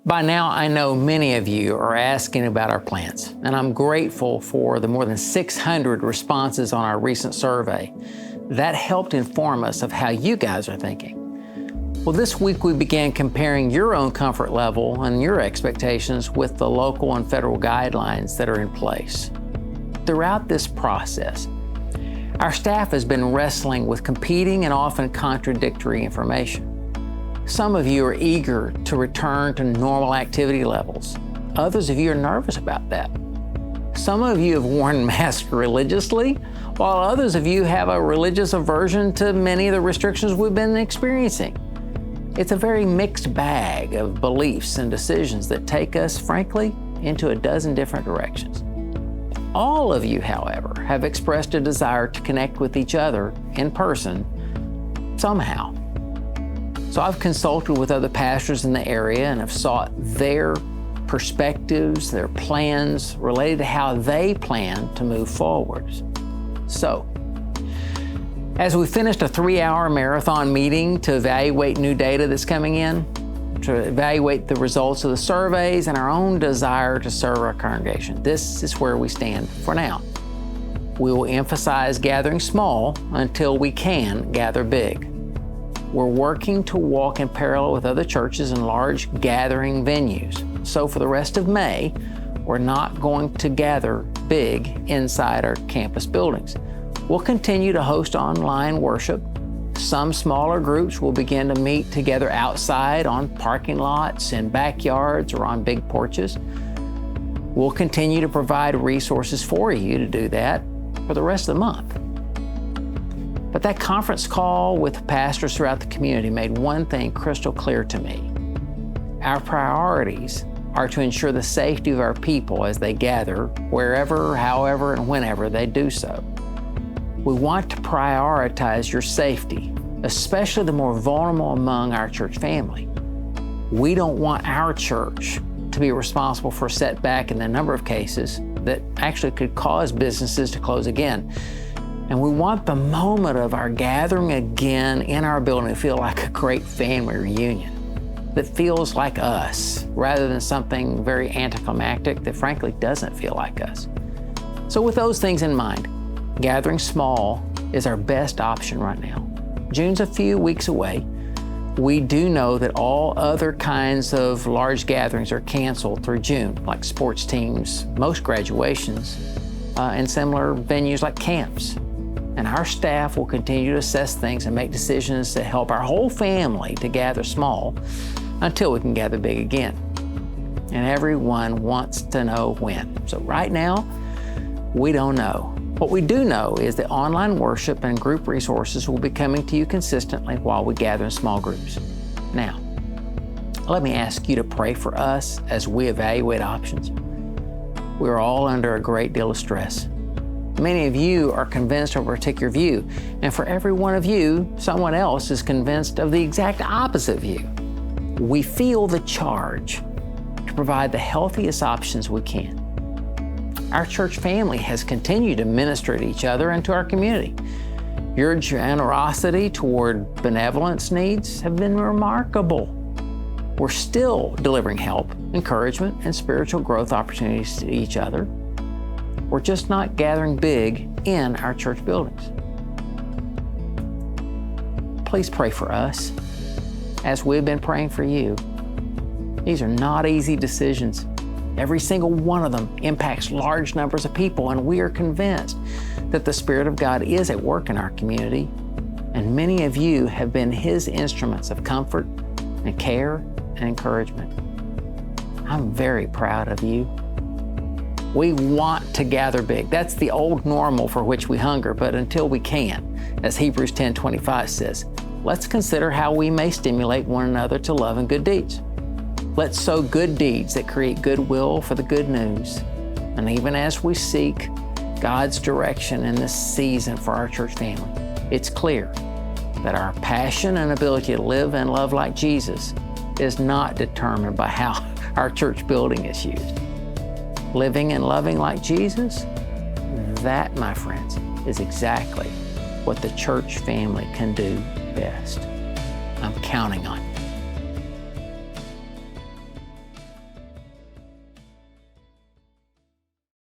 By now, I know many of you are asking about our plans, and I'm grateful for the more than 600 responses on our recent survey. That helped inform us of how you guys are thinking. Well, this week we began comparing your own comfort level and your expectations with the local and federal guidelines that are in place. Throughout this process, our staff has been wrestling with competing and often contradictory information. Some of you are eager to return to normal activity levels. Others of you are nervous about that. Some of you have worn masks religiously, while others of you have a religious aversion to many of the restrictions we've been experiencing. It's a very mixed bag of beliefs and decisions that take us, frankly, into a dozen different directions. All of you, however, have expressed a desire to connect with each other in person somehow. So I've consulted with other pastors in the area and have sought their perspectives, their plans related to how they plan to move forward. So, as we finished a 3-hour marathon meeting to evaluate new data that's coming in, to evaluate the results of the surveys and our own desire to serve our congregation, this is where we stand for now. We will emphasize gathering small until we can gather big. We're working to walk in parallel with other churches in large gathering venues. So for the rest of May, we're not going to gather big inside our campus buildings. We'll continue to host online worship. Some smaller groups will begin to meet together outside on parking lots, in backyards, or on big porches. We'll continue to provide resources for you to do that for the rest of the month. But that conference call with pastors throughout the community made one thing crystal clear to me. Our priorities are to ensure the safety of our people as they gather, wherever, however, and whenever they do so. We want to prioritize your safety, especially the more vulnerable among our church family. We don't want our church to be responsible for a setback in the number of cases that actually could cause businesses to close again. And we want the moment of our gathering again in our building to feel like a great family reunion that feels like us, rather than something very anticlimactic that frankly doesn't feel like us. So with those things in mind, gathering small is our best option right now. June's a few weeks away. We do know that all other kinds of large gatherings are canceled through June, like sports teams, most graduations, and similar venues like camps. And our staff will continue to assess things and make decisions to help our whole family to gather small until we can gather big again. And everyone wants to know when. So right now, we don't know. What we do know is that online worship and group resources will be coming to you consistently while we gather in small groups. Now, let me ask you to pray for us as we evaluate options. We're all under a great deal of stress. Many of you are convinced of a particular view, and for every one of you, someone else is convinced of the exact opposite view. We feel the charge to provide the healthiest options we can. Our church family has continued to minister to each other and to our community. Your generosity toward benevolence needs have been remarkable. We're still delivering help, encouragement, and spiritual growth opportunities to each other. We're just not gathering big in our church buildings. Please pray for us as we've been praying for you. These are not easy decisions. Every single one of them impacts large numbers of people, and we are convinced that the Spirit of God is at work in our community, and many of you have been His instruments of comfort and care and encouragement. I'm very proud of you. We want to gather big. That's the old normal for which we hunger, but until we can, as Hebrews 10:25 says, let's consider how we may stimulate one another to love and good deeds. Let's sow good deeds that create goodwill for the good news. And even as we seek God's direction in this season for our church family, it's clear that our passion and ability to live and love like Jesus is not determined by how our church building is used. Living and loving like Jesus, that, my friends, is exactly what the church family can do best. I'm counting on you.